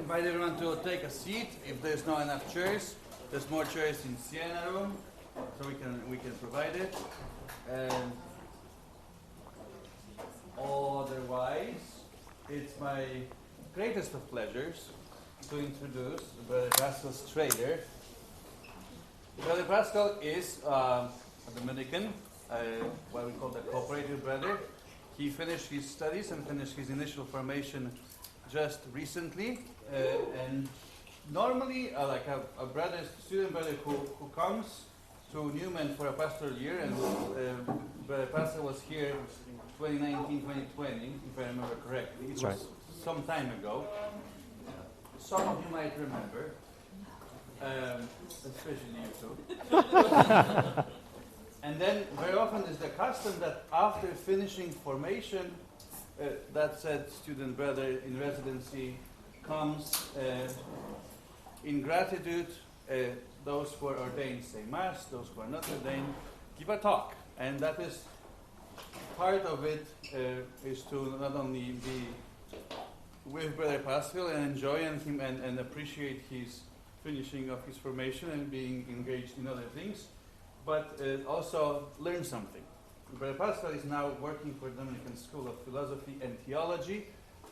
invite everyone to take a seat. If there's not enough chairs, there's more chairs in Siena room, so we can provide it. And otherwise, it's my greatest of pleasures to introduce Brother Paschal's trader. Brother Paschal is a Dominican, what we call the cooperative brother. He finished his studies and finished his initial formation just recently. And normally, like a brother, student brother who comes to Lumen for a pastoral year, and Brother Paschal was here 2019, 2020, if I remember correctly. It was some time ago. Some of you might remember, especially you two. And then very often is the custom that after finishing formation, that said student brother in residency comes in gratitude. Those who are ordained say Mass, those who are not ordained give a talk. And that is part of it, is to not only be with Brother Paschal and enjoy him and appreciate his finishing of his formation and being engaged in other things, but also learn something. Brother Paschal is now working for the Dominican School of Philosophy and Theology,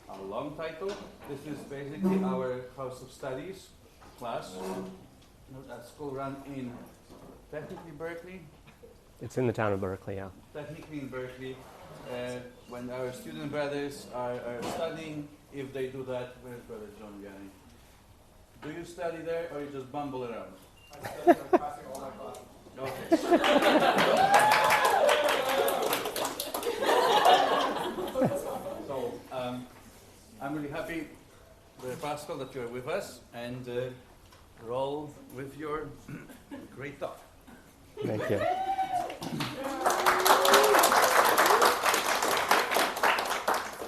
a long title. This is basically our House of Studies class. That school run in technically Berkeley. It's in the town of Berkeley, yeah. Technically in Berkeley. When our student brothers are studying, if they do that, where's Brother John Gani? Do you study there or you just bumble around? I study by passing all my classes. Okay. So, I'm really happy, Brother Paschal, that you're with us, and roll with your great talk. Thank you. All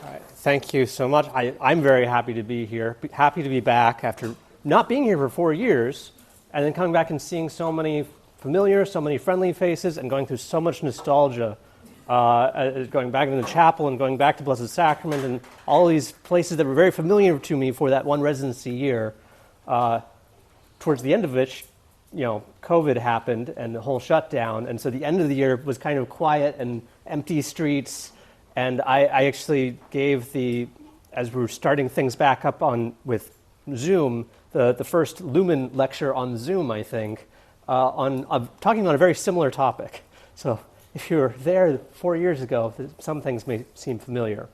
right. Thank you so much. I'm very happy to be here, happy to be back after not being here for 4 years, and then coming back and seeing so many familiar, so many friendly faces, and going through so much nostalgia, going back into the chapel and going back to Blessed Sacrament and all these places that were very familiar to me for that one residency year, towards the end of which, COVID happened and the whole shutdown, and so the end of the year was kind of quiet and empty streets, and I actually gave as we were starting things back up with Zoom, the first Lumen lecture on Zoom, I think, talking on a very similar topic. So if you were there 4 years ago, some things may seem familiar.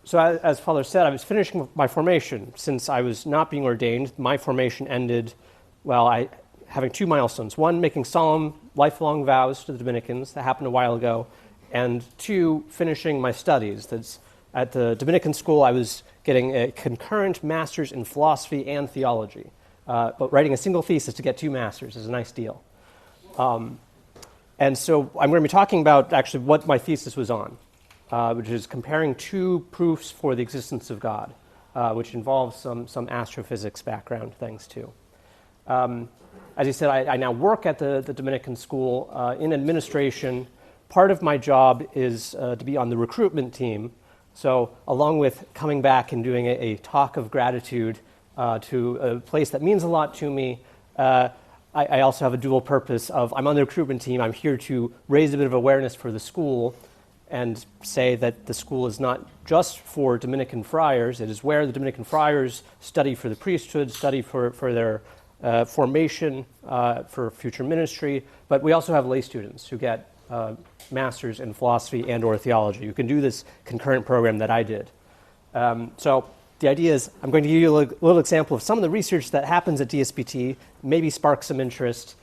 So as Father said, I was finishing my formation. Since I was not being ordained, my formation ended, having two milestones. One, making solemn, lifelong vows to the Dominicans. That happened a while ago. And two, finishing my studies. That's at the Dominican school, I was getting a concurrent master's in philosophy and theology. But writing a single thesis to get 2 masters is a nice deal. And so I'm going to be talking about actually what my thesis was on, which is comparing 2 proofs for the existence of God, which involves some astrophysics background things too. As you said, I now work at the Dominican school in administration. Part of my job is to be on the recruitment team. So along with coming back and doing a talk of gratitude to a place that means a lot to me, I also have a dual purpose of I'm on the recruitment team. I'm here to raise a bit of awareness for the school and say that the school is not just for Dominican friars. It is where the Dominican friars study for the priesthood, study for their formation for future ministry. But we also have lay students who get masters in philosophy and or theology. You can do this concurrent program that I did. So the idea is I'm going to give you a little example of some of the research that happens at DSPT, maybe spark some interest.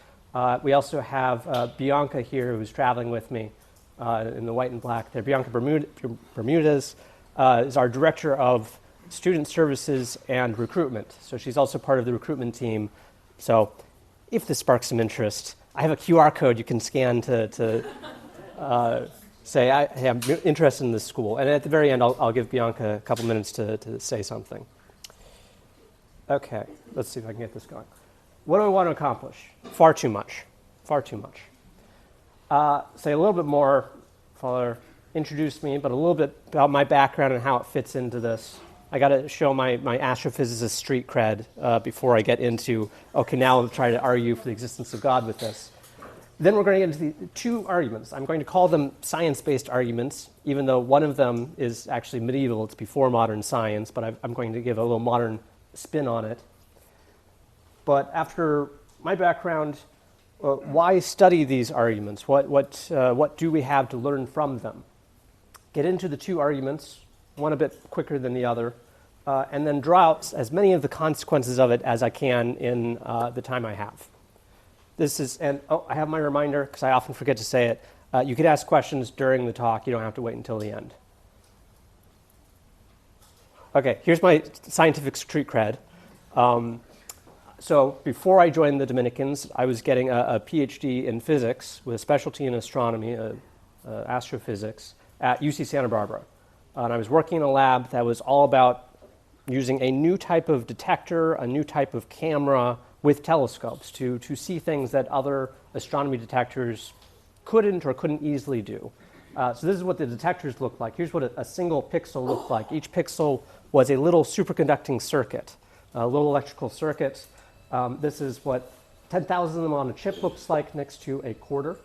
We also have Bianca here who's traveling with me in the white and black there. Bianca Bermudez is our Director of Student Services and Recruitment. So she's also part of the recruitment team. So if this sparks some interest, I have a QR code you can scan to say, hey, I'm interested in this school. And at the very end, I'll give Bianca a couple minutes to say something. Okay, let's see if I can get this going. What do I want to accomplish? Far too much. Say a little bit more, Father introduced me, but a little bit about my background and how it fits into this. I got to show my astrophysicist street cred before I get into, okay, now I'm trying to argue for the existence of God with this. Then we're going to get into the two arguments. I'm going to call them science-based arguments, even though one of them is actually medieval. It's before modern science, but I'm going to give a little modern spin on it. But after my background, why study these arguments? What do we have to learn from them? Get into the two arguments, one a bit quicker than the other, and then draw out as many of the consequences of it as I can in the time I have. I have my reminder, because I often forget to say it. You could ask questions during the talk. You don't have to wait until the end. Okay, here's my scientific street cred. So before I joined the Dominicans, I was getting a PhD in physics with a specialty in astronomy, astrophysics, at UC Santa Barbara. And I was working in a lab that was all about using a new type of detector, a new type of camera with telescopes to see things that other astronomy detectors couldn't or couldn't easily do. So this is what the detectors look like. Here's what a single pixel looked like. Each pixel was a little superconducting circuit, a little electrical circuit. This is what 10,000 of them on a chip looks like next to a quarter.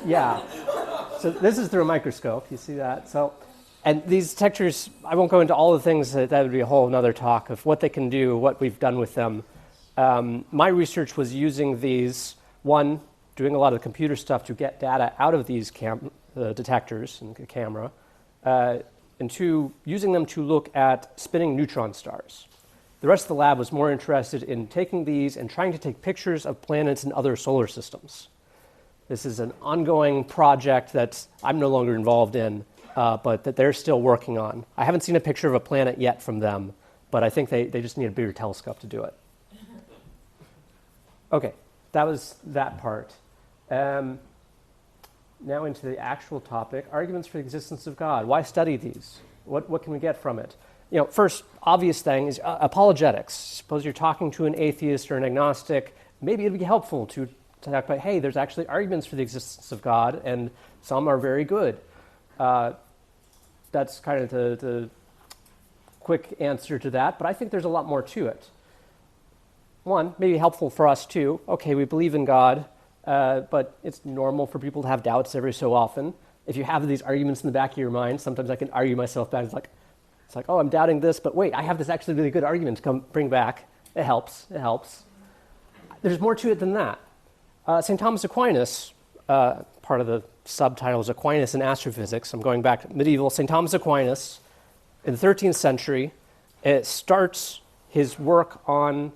Yeah. So this is through a microscope. You see that? And these detectors, I won't go into all the things. That would be a whole another talk of what they can do, what we've done with them. My research was using these, one, doing a lot of the computer stuff to get data out of these detectors and the camera, and two, using them to look at spinning neutron stars. The rest of the lab was more interested in taking these and trying to take pictures of planets in other solar systems. This is an ongoing project that I'm no longer involved in, but that they're still working on. I haven't seen a picture of a planet yet from them, but I think they just need a bigger telescope to do it. Okay, that was that part. Now into the actual topic, arguments for the existence of God. Why study these? What can we get from it? First obvious thing is apologetics. Suppose you're talking to an atheist or an agnostic, maybe it'd be helpful to talk about, hey, there's actually arguments for the existence of God, and some are very good. That's kind of the quick answer to that, but I think there's a lot more to it. One, maybe helpful for us too. Okay, we believe in God, but it's normal for people to have doubts every so often. If you have these arguments in the back of your mind, sometimes I can argue myself back. It's like, oh, I'm doubting this, but wait, I have this actually really good argument to bring back. It helps. There's more to it than that. St. Thomas Aquinas, part of the subtitle is Aquinas in Astrophysics. I'm going back to medieval. St. Thomas Aquinas, in the 13th century, it starts his work on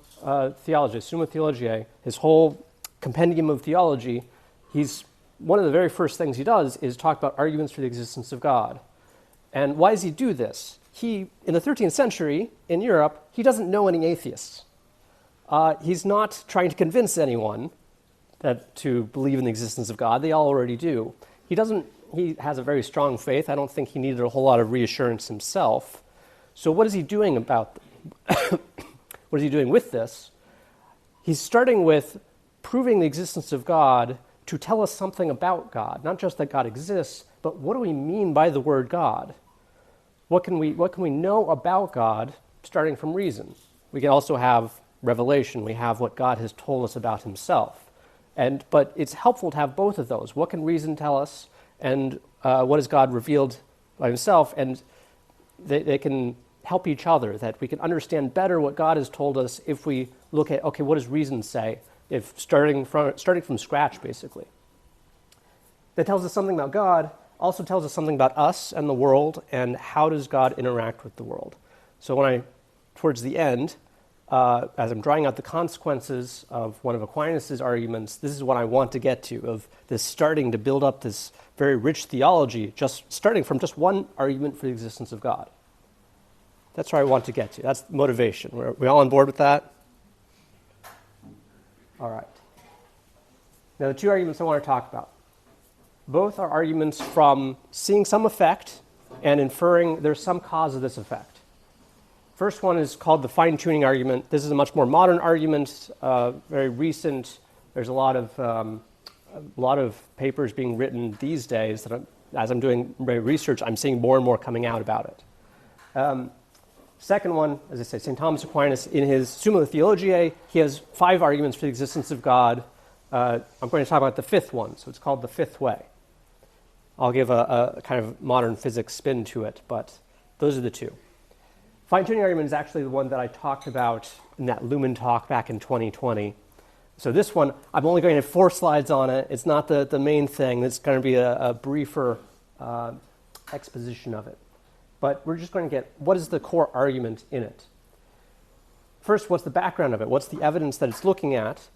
theology, Summa Theologiae, his whole compendium of theology. One of the very first things he does is talk about arguments for the existence of God. And why does he do this? In the 13th century, in Europe, he doesn't know any atheists. He's not trying to convince anyone to believe in the existence of God. They all already do. He has a very strong faith. I don't think he needed a whole lot of reassurance himself. So what is he doing what is he doing with this? He's starting with proving the existence of God to tell us something about God, not just that God exists, but what do we mean by the word God? What can we know about God starting from reason? We can also have revelation. We have what God has told us about himself. But it's helpful to have both of those. What can reason tell us, and what has God revealed by himself? And they can help each other, that we can understand better what God has told us if we look at, okay, what does reason say? If starting from scratch, basically. That tells us something about God, also tells us something about us and the world, and how does God interact with the world. So towards the end, as I'm drawing out the consequences of one of Aquinas' arguments, this is what I want to get to, of this starting to build up this very rich theology, just starting from just one argument for the existence of God. That's where I want to get to. That's motivation. Are we all on board with that? All right. Now, the two arguments I want to talk about. Both are arguments from seeing some effect and inferring there's some cause of this effect. First one is called the fine-tuning argument. This is a much more modern argument, very recent. There's a lot of a lot of papers being written these days that as I'm doing research, I'm seeing more and more coming out about it. Second one, as I say, St. Thomas Aquinas, in his Summa Theologiae, he has 5 arguments for the existence of God. I'm going to talk about the 5th one, so it's called the 5th way. I'll give a kind of modern physics spin to it, but those are the 2. Fine-tuning argument is actually the one that I talked about in that Lumen talk back in 2020. So this one, I'm only going to have 4 slides on it. It's not the main thing. It's going to be a briefer exposition of it. But we're just going to get, what is the core argument in it? First, what's the background of it? What's the evidence that it's looking at?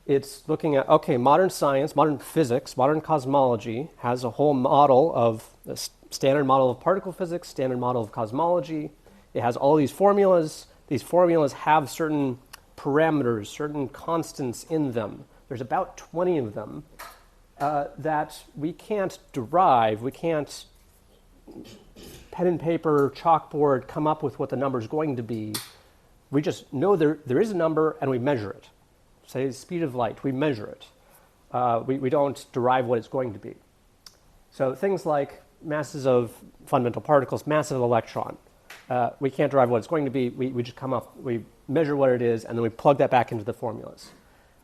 It's looking at, okay, modern science, modern physics, modern cosmology has a whole model of a standard model of particle physics, standard model of cosmology. It has all these formulas. These formulas have certain parameters, certain constants in them. There's about 20 of them that we can't derive. We can't pen and paper, chalkboard, come up with what the number is going to be. We just know there is a number and we measure it. Say the speed of light, we measure it. We don't derive what it's going to be. So things like masses of fundamental particles, mass of an electron, we can't derive what it's going to be. We just come up, we measure what it is, and then we plug that back into the formulas.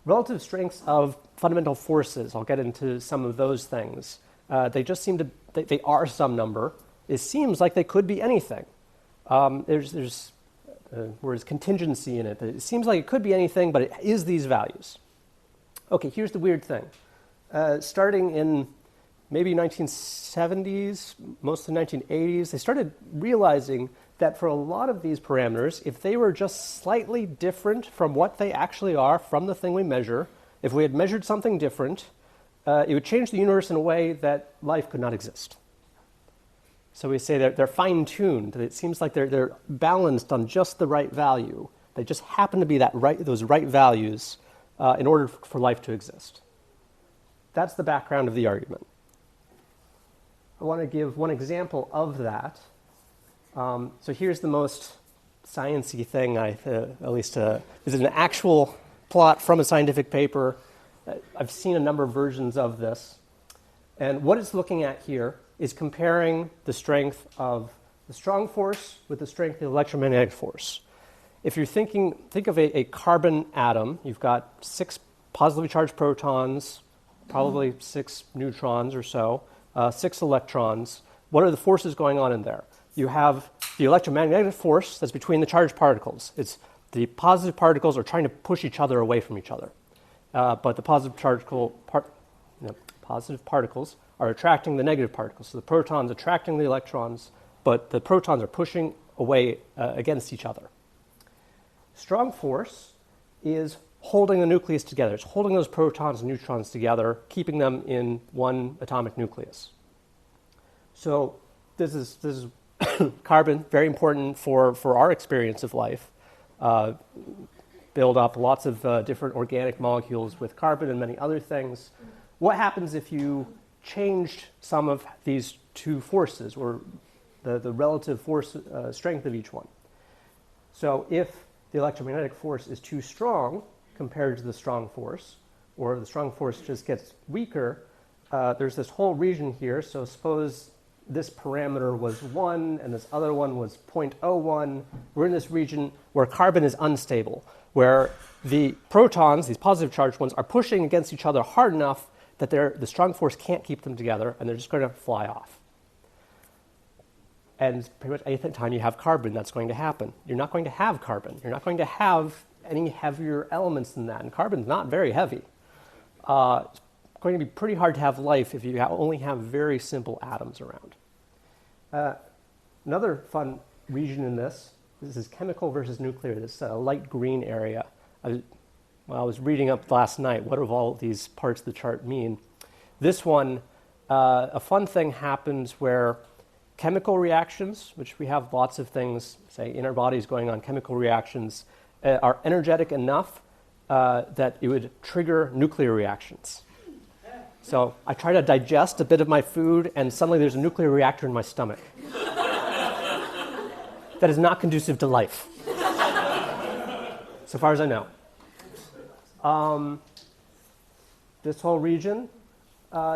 Relative strengths of fundamental forces, I'll get into some of those things. They just seem to, they are some number. It seems like they could be anything. There's whereas contingency in it. It seems like it could be anything, but it is these values. Okay, here's the weird thing. Starting in maybe 1970s, most of the 1980s, they started realizing that for a lot of these parameters, if they were just slightly different from what they actually are from the thing we measure, if we had measured something different, it would change the universe in a way that life could not exist. So we say that they're fine-tuned. It seems like they're balanced on just the right value. They just happen to be those right values in order for life to exist. That's the background of the argument. I want to give one example of that. So here's the most science-y thing, at least this is an actual plot from a scientific paper. I've seen a number of versions of this. And what it's looking at here is comparing the strength of the strong force with the strength of the electromagnetic force. If you're think of a carbon atom, you've got 6 positively charged protons, probably 6 neutrons or so, 6 electrons. What are the forces going on in there? You have the electromagnetic force that's between the charged particles. It's the positive particles are trying to push each other away from each other. But the positive particles are attracting the negative particles. So the protons attracting the electrons, but the protons are pushing away against each other. Strong force is holding the nucleus together. It's holding those protons and neutrons together, keeping them in one atomic nucleus. So this is carbon, very important for our experience of life. Build up lots of different organic molecules with carbon and many other things. What happens if you changed some of these 2 forces, or the relative force strength of each one? So if the electromagnetic force is too strong compared to the strong force, or the strong force just gets weaker, there's this whole region here. So suppose this parameter was 1 and this other one was 0.01. We're in this region where carbon is unstable, where the protons, these positive charged ones, are pushing against each other hard enough that the strong force can't keep them together, and they're just going to fly off. And pretty much any time you have carbon, that's going to happen. You're not going to have carbon. You're not going to have any heavier elements than that, and carbon's not very heavy. It's going to be pretty hard to have life if you only have very simple atoms around. Another fun region in this is chemical versus nuclear, this light green area. I was reading up last night, what do all these parts of the chart mean? This one, a fun thing happens where chemical reactions, which we have lots of things, say, in our bodies going on, chemical reactions, are energetic enough that it would trigger nuclear reactions. So I try to digest a bit of my food, and suddenly there's a nuclear reactor in my stomach. That is not conducive to life, so far as I know. This whole region,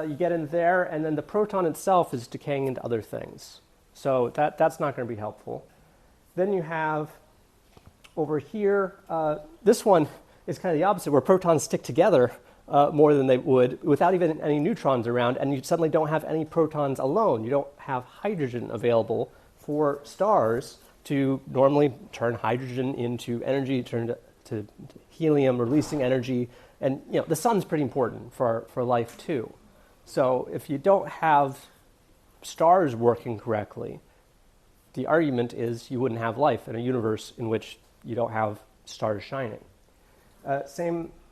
you get in there, and then the proton itself is decaying into other things. So that's not going to be helpful. Then you have over here, this one is kind of the opposite, where protons stick together more than they would without even any neutrons around, and you suddenly don't have any protons alone. You don't have hydrogen available for stars to normally turn hydrogen into energy, turn to helium, releasing energy. And the sun's pretty important for life too. So if you don't have stars working correctly, the argument is you wouldn't have life in a universe in which you don't have stars shining.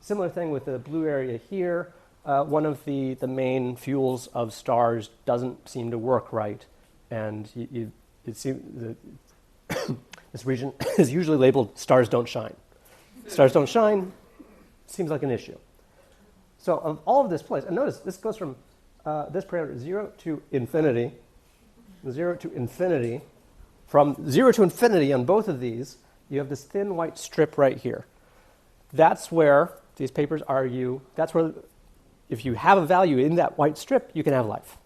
Similar thing with the blue area here. One of the main fuels of stars doesn't seem to work right, and it seems this region is usually labeled "stars don't shine." Stars don't shine seems like an issue. So of all of this place, and notice this goes from this parameter 0 to infinity, 0 to infinity. From 0 to infinity on both of these, you have this thin white strip right here. That's where these papers argue, that's where if you have a value in that white strip, you can have life.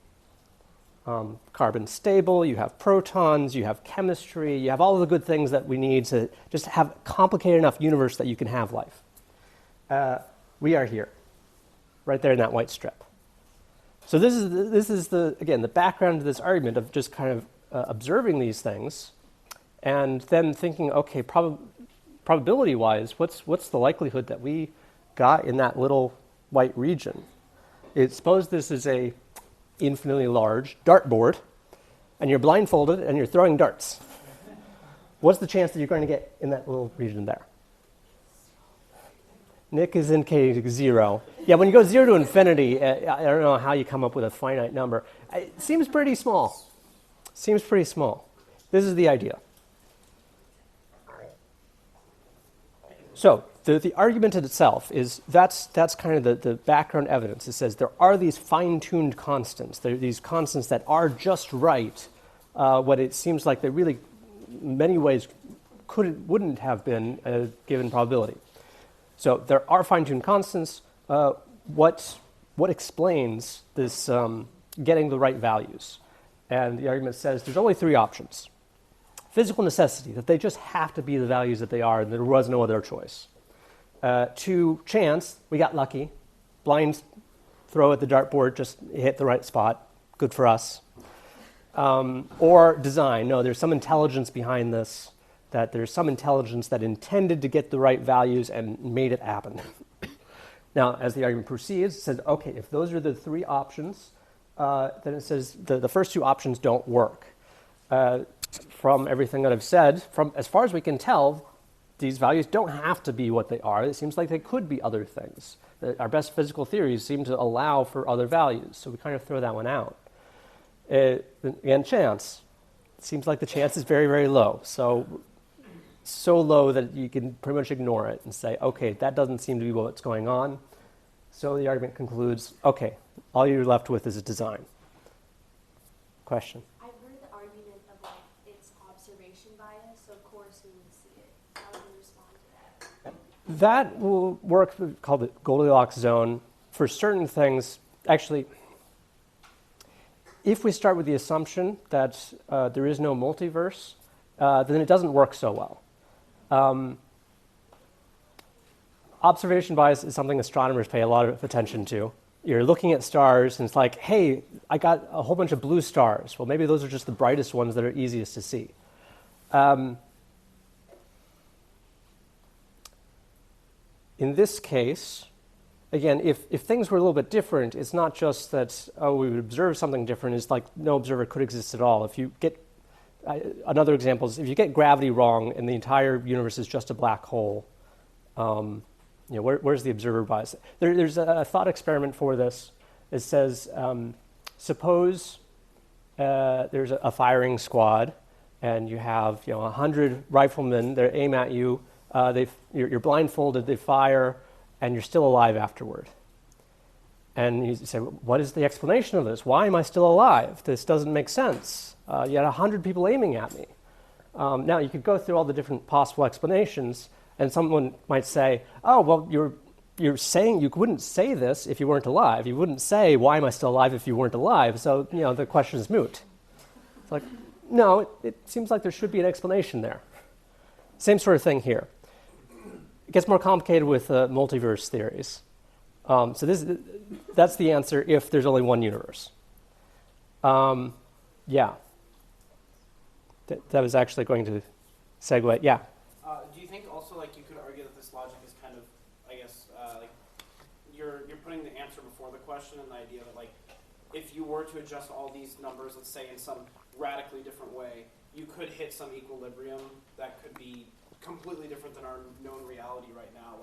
Carbon stable, you have protons, you have chemistry, you have all of the good things that we need to just have a complicated enough universe that you can have life. We are here, right there in that white strip. So this is the background to this argument of just kind of observing these things and then thinking, okay, probability-wise, what's the likelihood that we got in that little white region? Suppose this is a infinitely large dartboard, and you're blindfolded and you're throwing darts. What's the chance that you're going to get in that little region there? Nick is indicating 0. Yeah, when you go 0 to infinity, I don't know how you come up with a finite number. It seems pretty small. Seems pretty small. This is the idea. So the argument in itself is that's kind of the background evidence. It says there are these fine-tuned constants. There are these constants that are just right, what it seems like they really, in many ways, wouldn't have been a given probability. So there are fine-tuned constants. What explains this getting the right values? And the argument says there's only 3 options. Physical necessity, that they just have to be the values that they are, and there was no other choice. 2, chance, we got lucky. Blind throw at the dartboard, just hit the right spot. Good for us. Or design, no, there's some intelligence behind this, that there's some intelligence that intended to get the right values and made it happen. Now, as the argument proceeds, it says, okay, if those are the 3 options, then it says the first 2 options don't work. From everything that I've said, from as far as we can tell, these values don't have to be what they are. It seems like they could be other things. Our best physical theories seem to allow for other values, so we kind of throw that one out. Again, chance. It seems like the chance is very, very low. So low that you can pretty much ignore it and say, okay, that doesn't seem to be what's going on. So the argument concludes, okay, all you're left with is a design. Question? I've heard the argument of it's observation bias, so of course we would see it. How would you respond to that? That will work, called the Goldilocks zone, for certain things. Actually, if we start with the assumption that there is no multiverse, then it doesn't work so well. Observation bias is something astronomers pay a lot of attention to. You're looking at stars, and it's like, hey, I got a whole bunch of blue stars. Well, maybe those are just the brightest ones that are easiest to see. In this case, again, if things were a little bit different, it's not just that, we would observe something different. It's like no observer could exist at all. If you get, another example is if you get gravity wrong and the entire universe is just a black hole, where's the observer bias? There's a thought experiment for this. It says, suppose there's a firing squad, and you have 100 riflemen. They aim at you. You're blindfolded. They fire, and you're still alive afterward. And you say, what is the explanation of this? Why am I still alive? This doesn't make sense. You had 100 people aiming at me. Now, you could go through all the different possible explanations, and someone might say, oh, well, you're saying you wouldn't say this if you weren't alive. You wouldn't say, why am I still alive if you weren't alive? So, the question is moot. It's like, no, it seems like there should be an explanation there. Same sort of thing here. It gets more complicated with multiverse theories. So that's the answer if there's only one universe. Yeah. That was actually going to segue. Yeah. Do you think also you could argue that this logic is kind of, I guess, you're putting the answer before the question, and the idea that if you were to adjust all these numbers, let's say in some radically different way, you could hit some equilibrium that could be completely different than our known reality right now.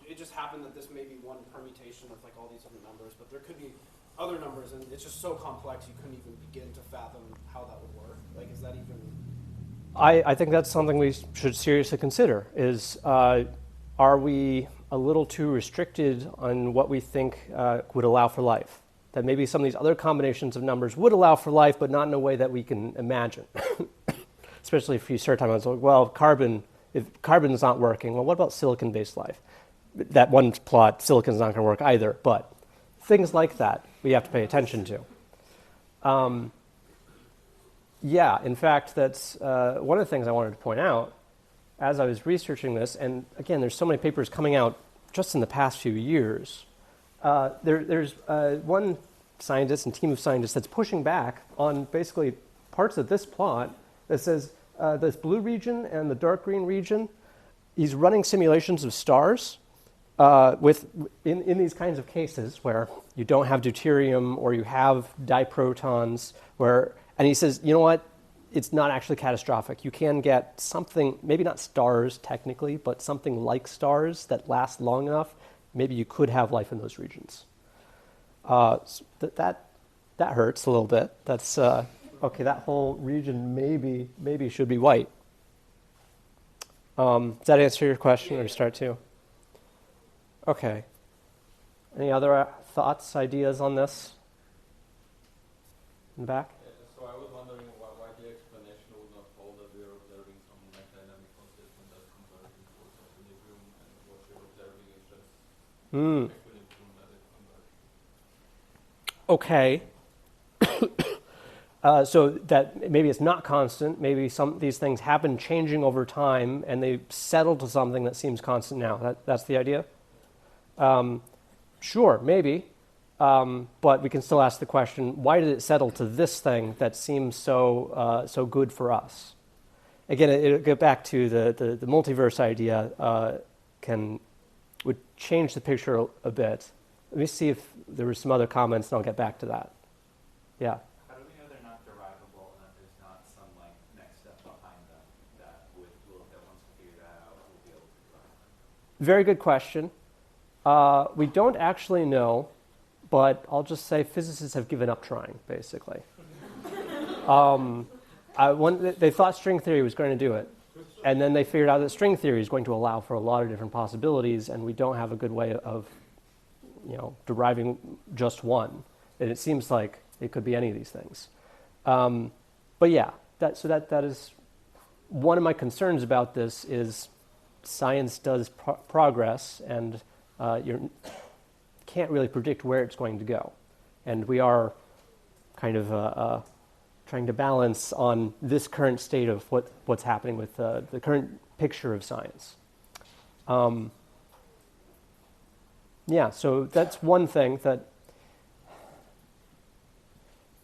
It just happened that this may be one permutation of all these different numbers, but there could be other numbers, and it's just so complex you couldn't even begin to fathom how that would work. Is that even? I think that's something we should seriously consider. Are we a little too restricted on what we think would allow for life? That maybe some of these other combinations of numbers would allow for life, but not in a way that we can imagine. Especially if you start talking about, if carbon's not working, well, what about silicon-based life? That one plot, silicon's not going to work either, but things like that we have to pay attention to. Yeah, in fact, that's one of the things I wanted to point out as I was researching this, and again, there's so many papers coming out just in the past few years. There's one scientist and team of scientists that's pushing back on basically parts of this plot that says this blue region and the dark green region, he's running simulations of stars in these kinds of cases where you don't have deuterium or you have diprotons, and he says, you know what, it's not actually catastrophic. You can get something, maybe not stars technically, but something like stars that last long enough. Maybe you could have life in those regions. So that hurts a little bit. That's okay. That whole region maybe should be white. Does that answer your question, or start to? Okay. Any other thoughts, ideas on this? In the back. So I was wondering why the explanation would not hold that we are observing some dynamic consistent that's converging towards equilibrium, and what you're observing is just equilibrium that is converging. Okay. So that maybe it's not constant. Maybe some these things have been changing over time, and they settle to something that seems constant now. That's the idea. Sure, maybe. But we can still ask the question, why did it settle to this thing that seems so good for us? Again, it'll get back to the multiverse idea would change the picture a bit. Let me see if there were some other comments, and I'll get back to that. Yeah? How do we know they're not derivable and that there's not some next step behind them that once we figure that out, we'll be able to derive them? Very good question. We don't actually know, but I'll just say physicists have given up trying, basically. They thought string theory was going to do it, and then they figured out that string theory is going to allow for a lot of different possibilities, and we don't have a good way of deriving just one. And it seems like it could be any of these things. But yeah, that is one of my concerns about this is science does progress, and you can't really predict where it's going to go. And we are kind of trying to balance on this current state of what's happening with the current picture of science. Yeah, so that's one thing that,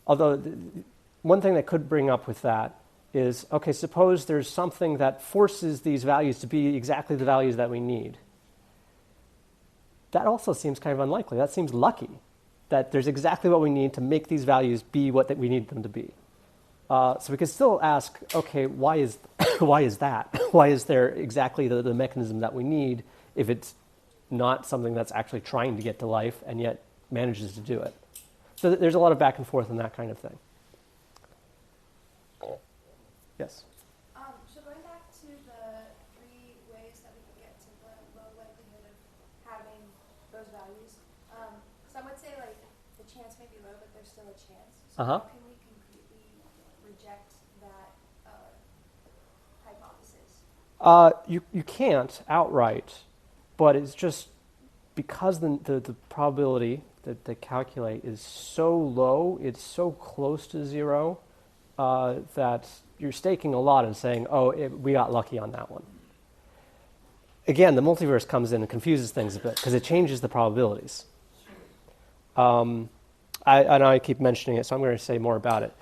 although one thing that could bring up with that is, okay, suppose there's something that forces these values to be exactly the values that we need. That also seems kind of unlikely. That seems lucky, that there's exactly what we need to make these values be what we need them to be. So we could still ask, okay, why is that? Why is there exactly the mechanism that we need if it's not something that's actually trying to get to life and yet manages to do it? So there's a lot of back and forth on that kind of thing. Yes? So going back to the three ways that we can get to the low likelihood of having those values, some would say the chance may be low, but there's still a chance. So how can we completely reject that hypothesis? You can't outright, but it's just because the probability that they calculate is so low, it's so close to zero, that you're staking a lot and saying, we got lucky on that one. Again, the multiverse comes in and confuses things a bit because it changes the probabilities. I keep mentioning it, so I'm going to say more about it.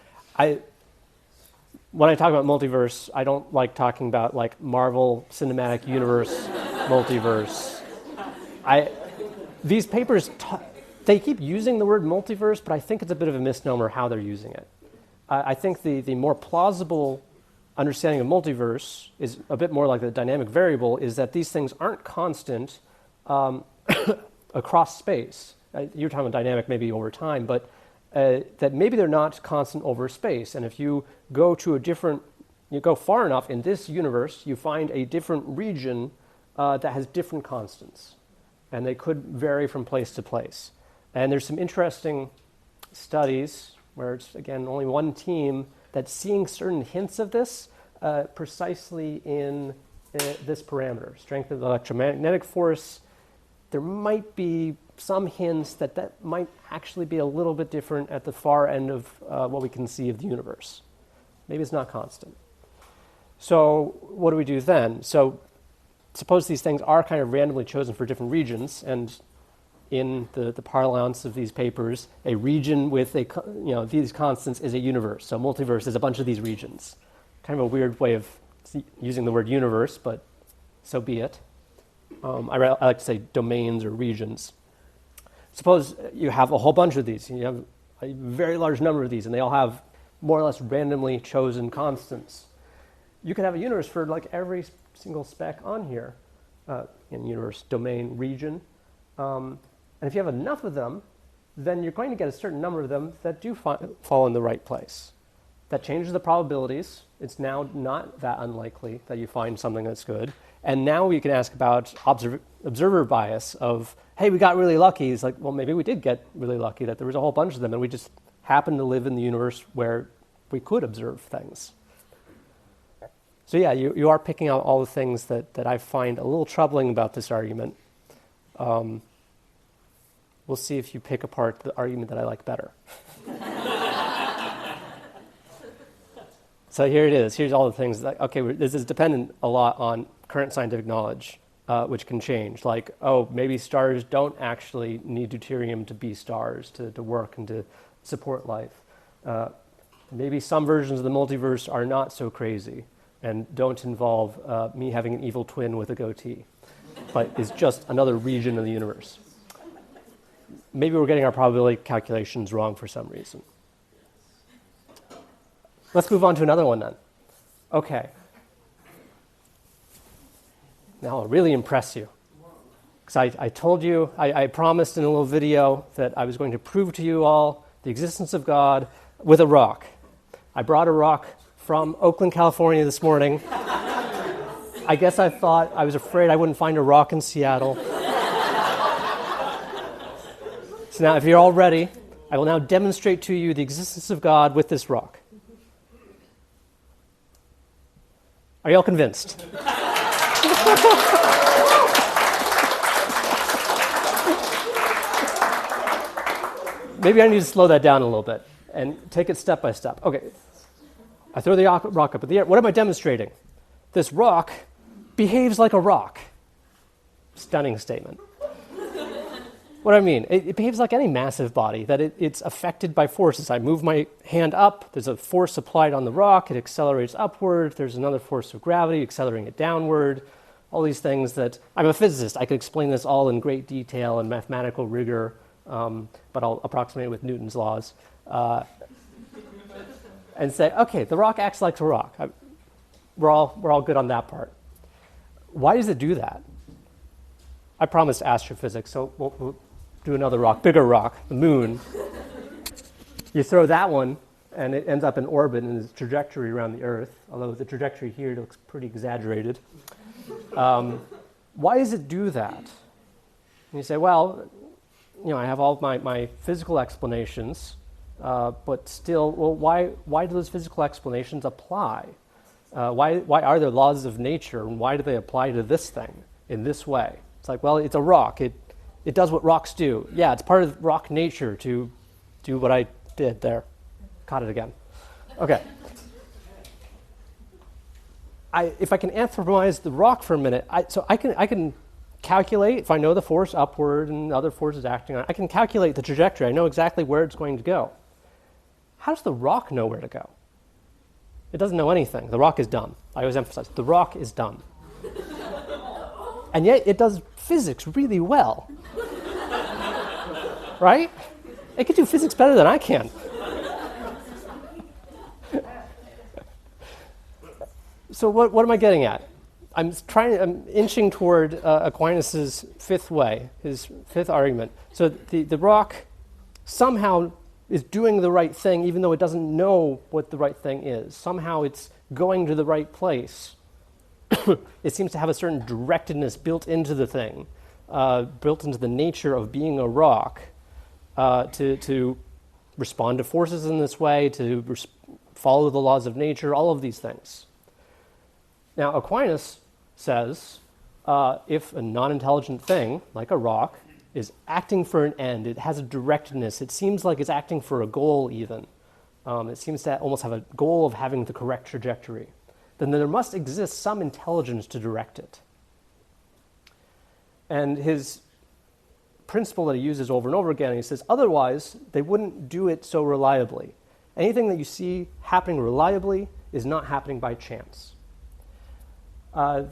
When I talk about multiverse, I don't like talking about like Marvel Cinematic Universe multiverse. These papers, they keep using the word multiverse, but I think it's a bit of a misnomer how they're using it. I think the more plausible understanding of multiverse is a bit more like the dynamic variable, is that these things aren't constant across space. You're talking about dynamic maybe over time, but that maybe they're not constant over space. And if you go far enough in this universe, you find a different region that has different constants. And they could vary from place to place. And there's some interesting studies where it's, again, only one team that's seeing certain hints of this precisely in this parameter, strength of the electromagnetic force. There might be some hints that might actually be a little bit different at the far end of what we can see of the universe. Maybe it's not constant. So what do we do then? So suppose these things are kind of randomly chosen for different regions, and in the parlance of these papers, a region with these constants is a universe. So multiverse is a bunch of these regions. Kind of a weird way of using the word universe, but so be it. I like to say domains or regions. Suppose you have a whole bunch of these. You have a very large number of these, and they all have more or less randomly chosen constants. You could have a universe for like every single speck on here, in universe, domain, region. And if you have enough of them, then you're going to get a certain number of them that do fall in the right place. That changes the probabilities. It's now not that unlikely that you find something that's good. And now you can ask about observer bias of, hey, we got really lucky. It's like, well, maybe we did get really lucky that there was a whole bunch of them and we just happened to live in the universe where we could observe things. So yeah, you are picking out all the things that I find a little troubling about this argument. We'll see if you pick apart the argument that I like better. So here it is. Here's all the things. This is dependent a lot on current scientific knowledge, which can change. Like, maybe stars don't actually need deuterium to be stars, to work and to support life. Maybe some versions of the multiverse are not so crazy and don't involve me having an evil twin with a goatee, but is just another region of the universe. Maybe we're getting our probability calculations wrong for some reason. Let's move on to another one then. Okay. Now I'll really impress you. Because I told you, I promised in a little video that I was going to prove to you all the existence of God with a rock. I brought a rock from Oakland, California this morning. I guess I was afraid I wouldn't find a rock in Seattle. So now, if you're all ready, I will now demonstrate to you the existence of God with this rock. Are you all convinced? Maybe I need to slow that down a little bit and take it step by step. Okay, I throw the rock up in the air. What am I demonstrating? This rock behaves like a rock. Stunning statement. What do I mean? It behaves like any massive body, that it's affected by forces. I move my hand up, there's a force applied on the rock, it accelerates upward, there's another force of gravity accelerating it downward, all these things that, I'm a physicist, I could explain this all in great detail and mathematical rigor, but I'll approximate it with Newton's laws, and say, okay, the rock acts like a rock. We're all good on that part. Why does it do that? I promised astrophysics, so we'll do another rock, bigger rock, the moon. You throw that one, and it ends up in orbit in its trajectory around the Earth, although the trajectory here looks pretty exaggerated. Why does it do that? And you say, well, I have all of my physical explanations, but still, well, why do those physical explanations apply? Why are there laws of nature, and why do they apply to this thing in this way? It's like, well, it's a rock. It does what rocks do. Yeah, it's part of rock nature to do what I did there. Caught it again. Okay. If I can anthropomorphize the rock for a minute, I can calculate, if I know the force upward and other forces acting on it, I can calculate the trajectory. I know exactly where it's going to go. How does the rock know where to go? It doesn't know anything. The rock is dumb. I always emphasize, the rock is dumb. And yet it does physics really well. Right? It can do physics better than I can. So what am I getting at? I'm inching toward Aquinas' fifth way, his fifth argument. So the rock somehow is doing the right thing even though it doesn't know what the right thing is. Somehow it's going to the right place. It seems to have a certain directedness built into the thing, built into the nature of being a rock, to respond to forces in this way, to follow the laws of nature, all of these things. Now, Aquinas says if a non-intelligent thing, like a rock, is acting for an end, it has a directedness, it seems like it's acting for a goal even. It seems to almost have a goal of having the correct trajectory. Then there must exist some intelligence to direct it. And his principle that he uses over and over again, he says, otherwise, they wouldn't do it so reliably. Anything that you see happening reliably is not happening by chance. I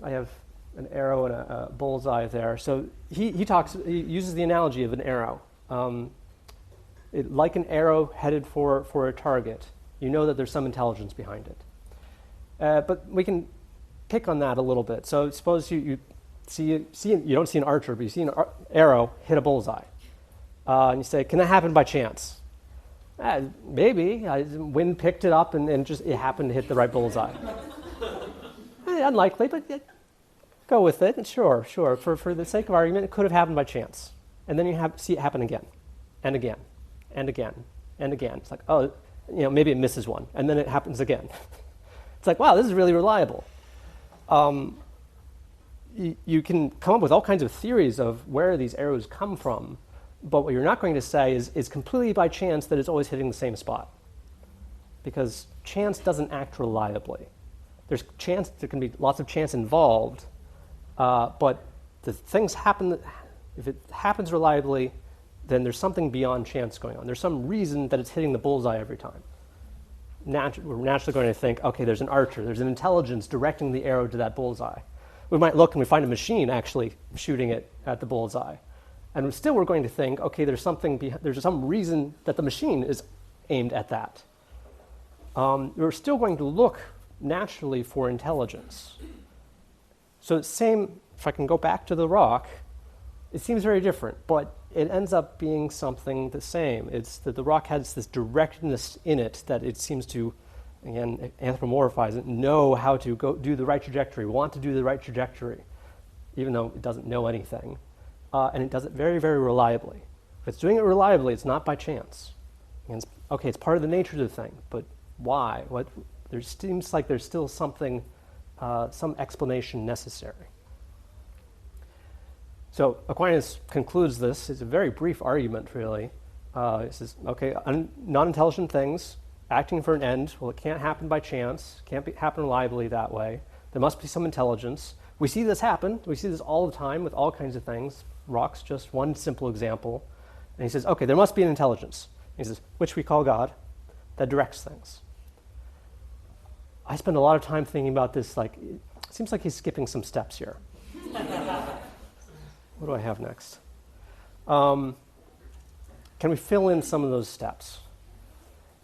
have an arrow and a bullseye there. So he uses the analogy of an arrow. Like an arrow headed for a target, you know that there's some intelligence behind it. But we can pick on that a little bit. So suppose you don't see an archer, but you see an arrow hit a bullseye. And you say, can that happen by chance? Maybe. Wind picked it up and just it happened to hit the right bullseye. Unlikely, but go with it. Sure. For the sake of argument, it could have happened by chance. And then you see it happen again, and again, and again, and again. It's like, oh, maybe it misses one, and then it happens again. It's like, wow, this is really reliable. You can come up with all kinds of theories of where these arrows come from, but what you're not going to say is completely by chance that it's always hitting the same spot. Because chance doesn't act reliably. There can be lots of chance involved, but the things happen, if it happens reliably, then there's something beyond chance going on. There's some reason that it's hitting the bullseye every time. We're naturally going to think, okay, there's an archer, there's an intelligence directing the arrow to that bullseye. We might look and we find a machine actually shooting it at the bullseye. And still we're going to think, okay, there's some reason that the machine is aimed at that. We're still going to look naturally for intelligence. So the same, if I can go back to the rock, it seems very different, but it ends up being something the same. It's that the rock has this directness in it that it seems to, again, anthropomorphize it, know how to go do the right trajectory, want to do the right trajectory, even though it doesn't know anything. And it does it very, very reliably. If it's doing it reliably, it's not by chance. And it's part of the nature of the thing, but why? There seems like there's still something, some explanation necessary. So Aquinas concludes this. It's a very brief argument, really. It says, okay, non-intelligent things acting for an end, well, it can't happen by chance, can't happen reliably that way. There must be some intelligence. We see this happen. We see this all the time with all kinds of things. Rocks, just one simple example. And he says, okay, there must be an intelligence. He says, which we call God, that directs things. I spend a lot of time thinking about this, it seems like he's skipping some steps here. What do I have next? Can we fill in some of those steps?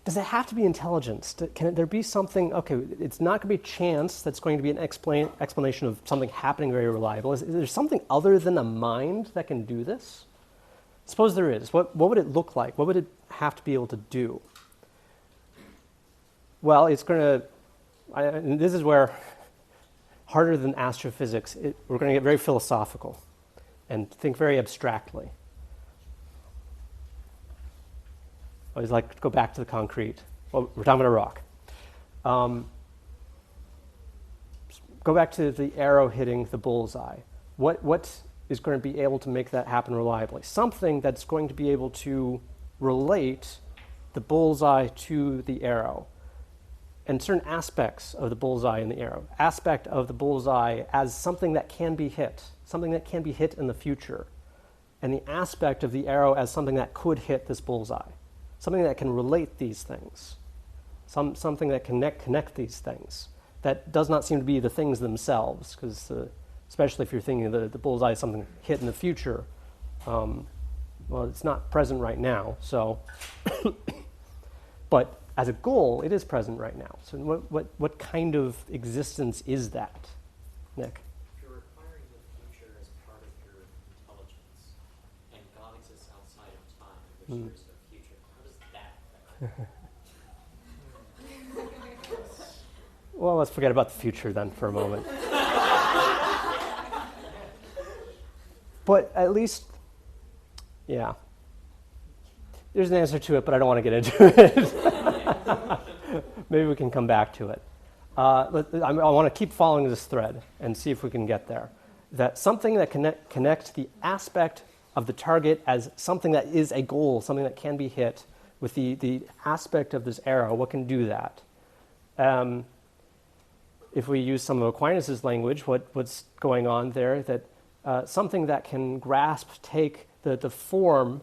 Does it have to be intelligence? Can there be something, okay, it's not going to be chance that's going to be an explanation of something happening very reliable. Is there something other than a mind that can do this? Suppose there is. What would it look like? What would it have to be able to do? Well, it's going to, and this is where, harder than astrophysics, we're going to get very philosophical and think very abstractly. I always like to go back to the concrete. Well, we're talking about a rock. Go back to the arrow hitting the bullseye. What is going to be able to make that happen reliably. Something that's going to be able to relate the bullseye to the arrow, and certain aspects of the bullseye and the arrow. Aspect of the bullseye as something that can be hit in the future, and the aspect of the arrow as something that could hit this bullseye, something that can relate these things, something that can connect these things. That does not seem to be the things themselves, because especially if you're thinking the bullseye is something hit in the future, well, it's not present right now, so, but as a goal, it is present right now. So what kind of existence is that, Nick? If you're requiring the future as part of your intelligence, and God exists outside of time, in which there is no future, how does that affect? Well, let's forget about the future then for a moment. But at least, yeah. There's an answer to it, but I don't want to get into it. Maybe we can come back to it. I want to keep following this thread and see if we can get there. That something that connects the aspect of the target as something that is a goal, something that can be hit, with the aspect of this arrow, what can do that? If we use some of Aquinas' language, what's going on there, that something that can take the form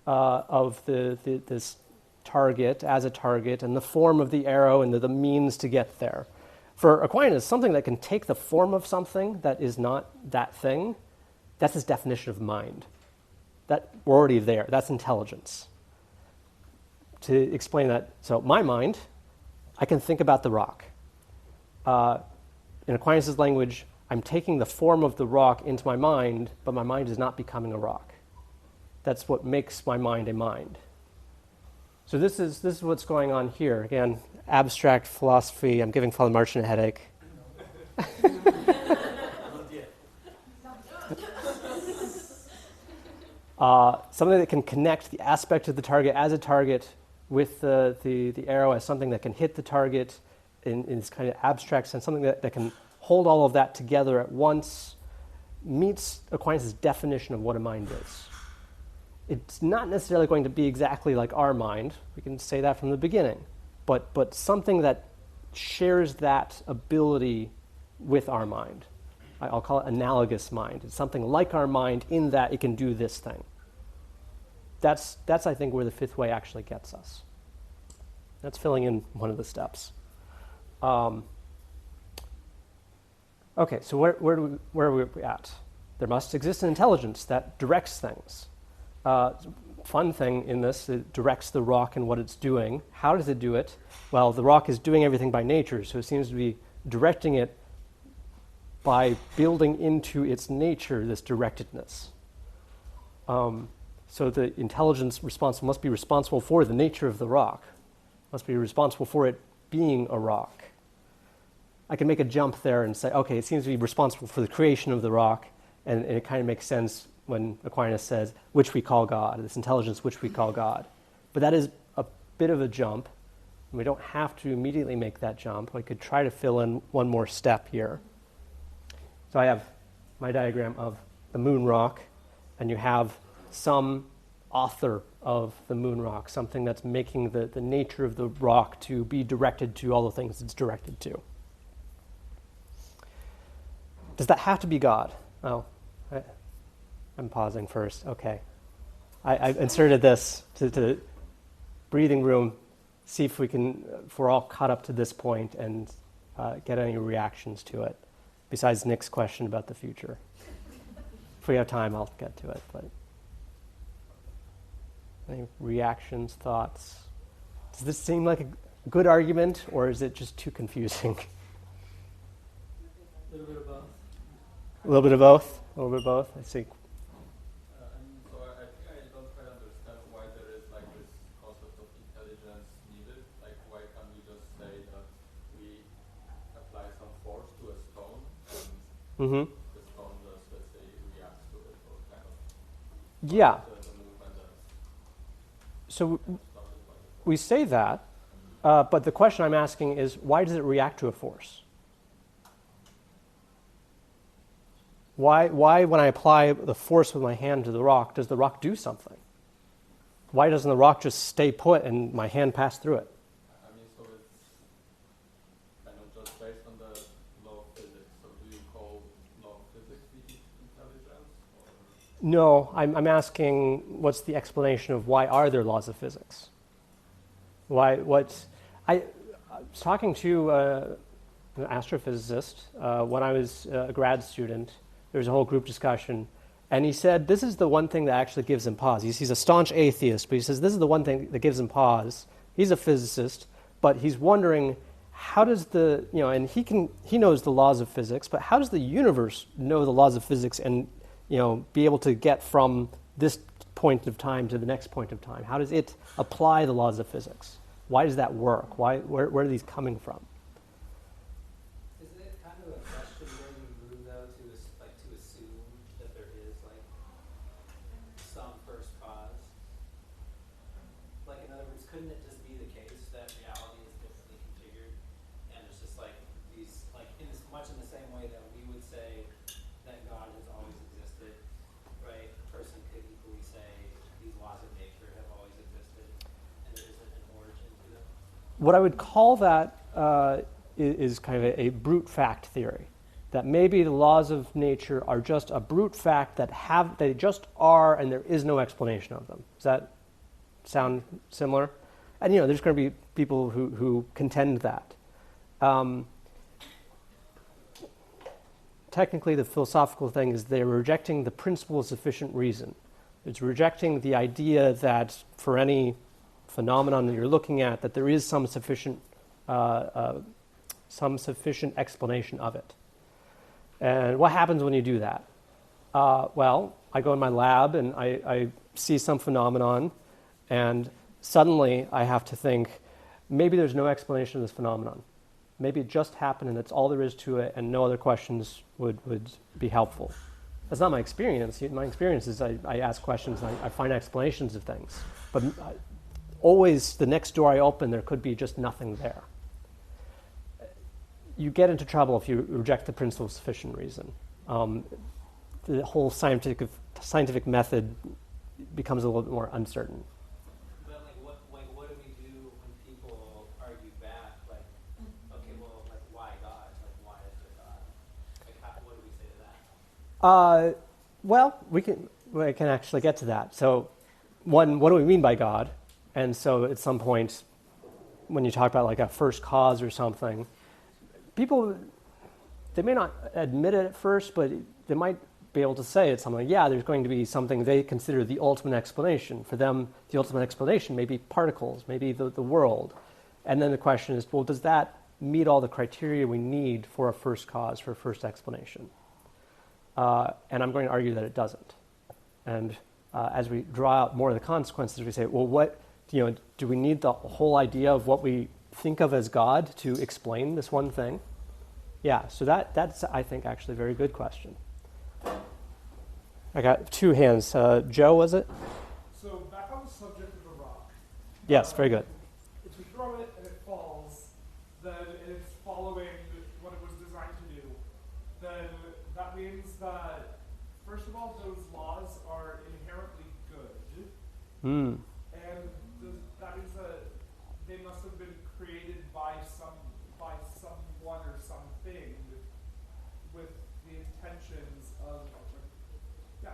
of this target as a target, and the form of the arrow, and the means to get there. For Aquinas, something that can take the form of something that is not that thing, that's his definition of mind. That we're already there. That's intelligence. To explain that, so my mind, I can think about the rock. In Aquinas' language, I'm taking the form of the rock into my mind, but my mind is not becoming a rock. That's what makes my mind a mind. So this is what's going on here. Again, abstract philosophy. I'm giving Father Martin a headache. Something that can connect the aspect of the target as a target with the arrow as something that can hit the target in this kind of abstract sense, something that can hold all of that together at once, meets Aquinas' definition of what a mind is. It's not necessarily going to be exactly like our mind. We can say that from the beginning. But something that shares that ability with our mind. I'll call it analogous mind. It's something like our mind in that it can do this thing. That's I think, where the fifth way actually gets us. That's filling in one of the steps. Okay, so where are we at? There must exist an intelligence that directs things. Fun thing in this, it directs the rock and what it's doing. How does it do it? Well, the rock is doing everything by nature, so it seems to be directing it by building into its nature this directedness. So the intelligence responsible must be responsible for the nature of the rock, must be responsible for it being a rock. I can make a jump there and say, okay, it seems to be responsible for the creation of the rock, and it kind of makes sense when Aquinas says, which we call God, this intelligence which we call God. But that is a bit of a jump, and we don't have to immediately make that jump. I could try to fill in one more step here. So I have my diagram of the moon rock, and you have some author of the moon rock, something that's making the nature of the rock to be directed to all the things it's directed to. Does that have to be God? Oh, I'm pausing first. Okay. I inserted this to breathing room, see if we're all caught up to this point and get any reactions to it, besides Nick's question about the future. If we have time, I'll get to it. But any reactions, thoughts? Does this seem like a good argument, or is it just too confusing? A little bit of both. A little bit of both? A little bit of both? I see. So I think I don't quite understand why there is like this concept of intelligence needed. Like, why can't we just say that we apply some force to a stone and the stone just, let's say, reacts to it, or kind of Yeah. the movement that's So started by the we say that, but the question I'm asking is, why does it react to a force? Why when I apply the force with my hand to the rock, does the rock do something? Why doesn't the rock just stay put and my hand pass through it? I mean, so it's kind of just based on the law of physics. So do you call law of physics the intelligence? Or? No, I'm asking what's the explanation of why are there laws of physics? I was talking to an astrophysicist when I was a grad student. There was a whole group discussion, and he said this is the one thing that actually gives him pause. He's a staunch atheist, but he says this is the one thing that gives him pause. He's a physicist, but he's wondering how does and he knows the laws of physics, but how does the universe know the laws of physics and be able to get from this point of time to the next point of time? How does it apply the laws of physics? Why does that work? Where are these coming from? Isn't it kind of a question where you move though to assume that there is like some first cause? Like in other words, couldn't it just be the case that reality is differently configured, and it's just like these much in the same way that we would say that God has always existed, right? A person could equally say these laws of nature have always existed, and there isn't an origin to them. What I would call that is kind of a brute fact theory, that maybe the laws of nature are just a brute fact they just are, and there is no explanation of them. Does that sound similar? And there's going to be people who contend that. Technically, the philosophical thing is they're rejecting the principle of sufficient reason. It's rejecting the idea that for any phenomenon that you're looking at, that there is some sufficient explanation of it. And what happens when you do that? Well, I go in my lab and I see some phenomenon, and suddenly I have to think, maybe there's no explanation of this phenomenon. Maybe it just happened and that's all there is to it, and no other questions would be helpful. That's not my experience. My experience is I ask questions and I find explanations of things. But always the next door I open, there could be just nothing there. You get into trouble if you reject the principle of sufficient reason. The whole scientific method becomes a little bit more uncertain. But what do we do when people argue back? Like, okay, well, like, why God? Like, why is there God? Like, what do we say to that? Well, we can actually get to that. So, one, what do we mean by God? And so, at some point, when you talk about like a first cause or something, people, they may not admit it at first, but they might be able to say it's something like, yeah, there's going to be something they consider the ultimate explanation. For them, the ultimate explanation may be particles, maybe the world. And then the question is, well, does that meet all the criteria we need for a first cause, for a first explanation? And I'm going to argue that it doesn't. And as we draw out more of the consequences, we say, well, do we need the whole idea of what we think of as God to explain this one thing? Yeah, so that's, I think, actually a very good question. I got two hands. Joe, was it? So back on the subject of a rock. Yes, very good. If we throw it and it falls, then it's following what it was designed to do. Then that means that, first of all, those laws are inherently good. Mm. And that means that they must have been created by someone or something with the intentions of, the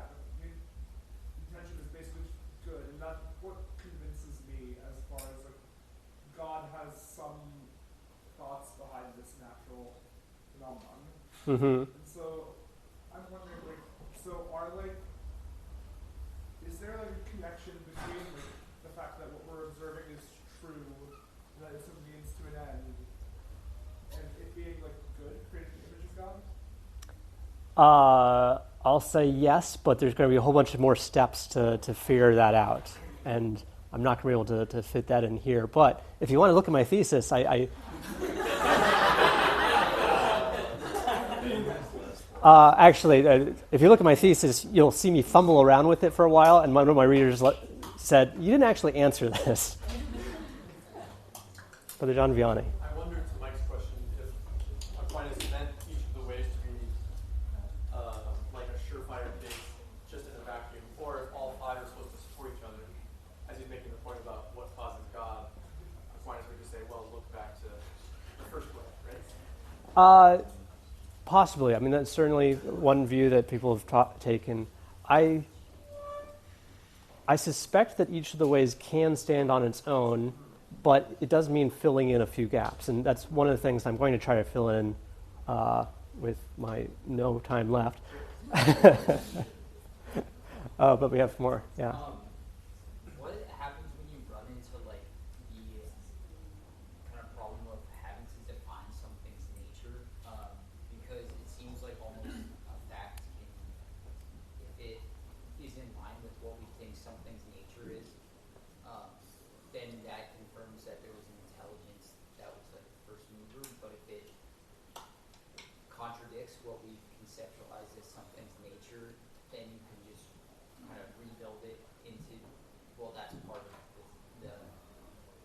intention is basically good, and that's what convinces me as far as God has some thoughts behind this natural phenomenon. Mm-hmm. And so I'm wondering, is there a connection between the fact that what we're observing is true, that it's a means to an end, and it being good, created in the image of God? I'll say yes, but there's going to be a whole bunch of more steps to figure that out. And I'm not going to be able to fit that in here. But if you want to look at my thesis, actually, if you look at my thesis, you'll see me fumble around with it for a while, and one of my readers said, you didn't actually answer this. Brother John Vianney. I wonder, to Mike's question, if Aquinas meant each of the ways to be Possibly. I mean, that's certainly one view that people have taken. I suspect that each of the ways can stand on its own, but it does mean filling in a few gaps, and that's one of the things I'm going to try to fill in with my no time left. But we have more, yeah. What happens when you run into like the kind of problem of having to define something's nature? Because it seems like almost a fact if it is in line with what we think something's nature is, then that confirms that there was an intelligence that was like the first mover. But if it contradicts what we conceptualize as something's nature, then you can just kind of rebuild it into, well, that's part of the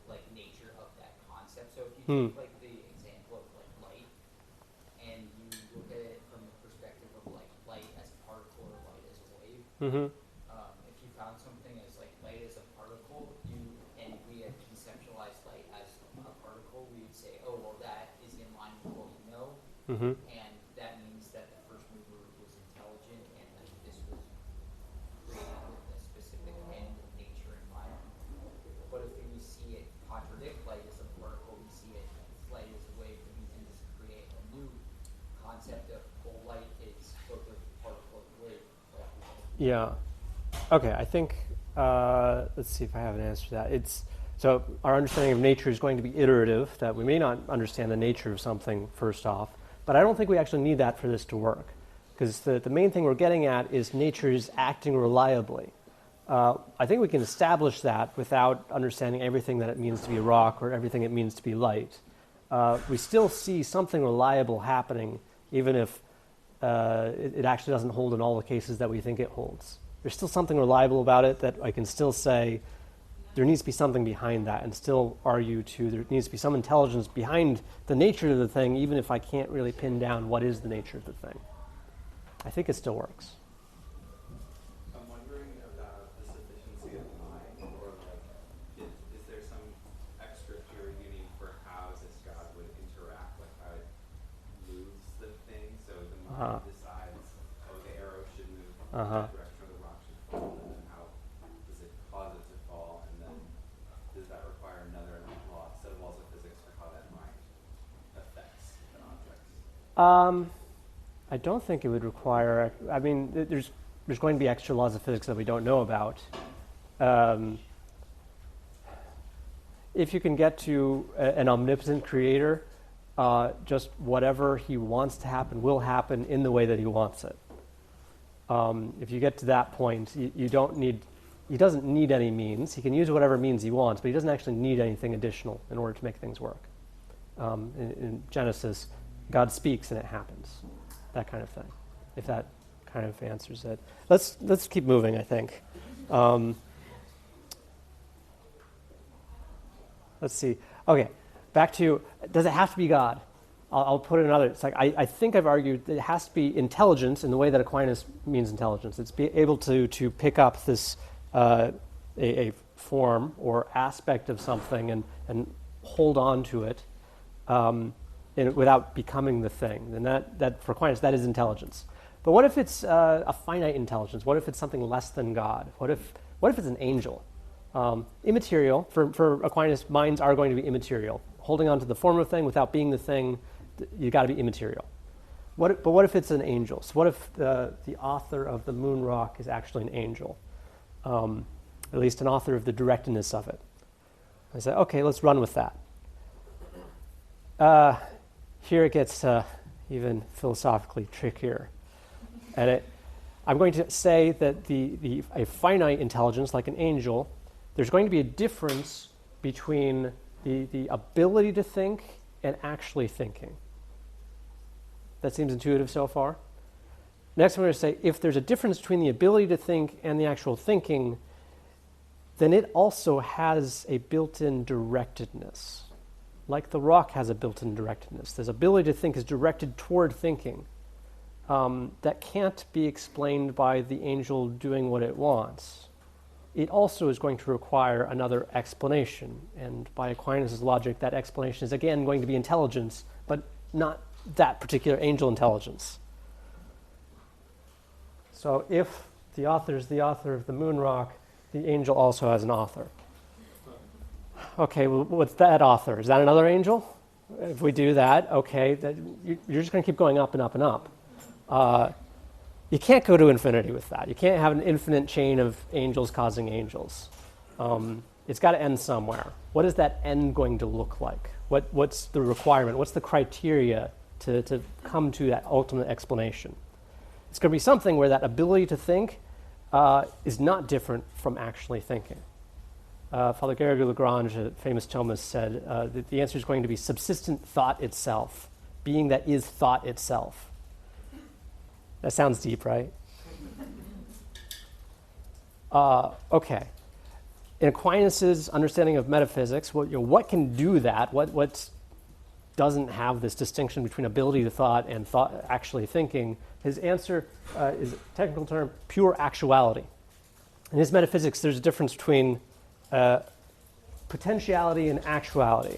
like nature of that concept. So if you take like the example of like light, and you look at it from the perspective of like light as a particle or light as a wave, if you found something as like light as a particle, and we had conceptualized light as a particle, we would say, oh, well, that is in line with what we know, and that means that the first mover was intelligent, and that this was created with a specific end, nature, in mind. But if we see it contradict light as a particle, we see it light as a wave, then we can just create a new concept of, well, light is both a particle and a wave. Yeah. Okay, I think, let's see if I have an answer to that. So our understanding of nature is going to be iterative, that we may not understand the nature of something first off, but I don't think we actually need that for this to work, because the main thing we're getting at is nature is acting reliably. I think we can establish that without understanding everything that it means to be a rock or everything it means to be light. We still see something reliable happening, even if it actually doesn't hold in all the cases that we think it holds. There's still something reliable about it that I can still say there needs to be something behind that, and still argue there needs to be some intelligence behind the nature of the thing, even if I can't really pin down what is the nature of the thing. I think it still works. I'm wondering about the sufficiency of mind, or like, is there some extra pure union for how this God would interact, like how it moves the thing? So the mind decides, oh, the arrow should move in that direction, or the rock should fall, and then how does it cause it to fall, and then does that require another set of laws of physics for how that mind affects the objects? I don't think it would require. I mean, there's going to be extra laws of physics that we don't know about. If you can get to an omnipotent creator, just whatever he wants to happen will happen in the way that he wants it. If you get to that point, you don't need. He doesn't need any means. He can use whatever means he wants, but he doesn't actually need anything additional in order to make things work. In Genesis, God speaks and it happens. That kind of thing, if that kind of answers it. Let's keep moving, I think. Let's see. Okay, back to, does it have to be God? I'll put it another. It's like I think I've argued that it has to be intelligence in the way that Aquinas means intelligence. It's be able to pick up this a form or aspect of something and hold on to it. Without becoming the thing, then that for Aquinas, that is intelligence. But what if it's a finite intelligence? What if it's something less than God? What if it's an angel? Immaterial. For Aquinas, minds are going to be immaterial. Holding on to the form of a thing without being the thing, you got to be immaterial. But what if it's an angel? So what if the author of the moon rock is actually an angel? At least an author of the directness of it. I say, okay, let's run with that. Here it gets even philosophically trickier. And I'm going to say that a finite intelligence, like an angel, there's going to be a difference between the ability to think and actually thinking. That seems intuitive so far. Next, I'm going to say if there's a difference between the ability to think and the actual thinking, then it also has a built-in directedness. Like the rock has a built-in directedness. This ability to think is directed toward thinking. That can't be explained by the angel doing what it wants. It also is going to require another explanation. And by Aquinas' logic, that explanation is again going to be intelligence, but not that particular angel intelligence. So if the author is the author of the moon rock, the angel also has an author. Okay, well, what's that author? Is that another angel? If we do that, okay, you're just going to keep going up and up and up. You can't go to infinity with that. You can't have an infinite chain of angels causing angels. It's got to end somewhere. What is that end going to look like? What's the requirement? What's the criteria to come to that ultimate explanation? It's going to be something where that ability to think is not different from actually thinking. Father Gregory Lagrange, a famous Thomist, said that the answer is going to be subsistent thought itself, being that is thought itself. That sounds deep, right? Okay. In Aquinas' understanding of metaphysics, what can do that? What doesn't have this distinction between ability to thought and thought actually thinking? His answer is a technical term, pure actuality. In his metaphysics, there's a difference between potentiality and actuality.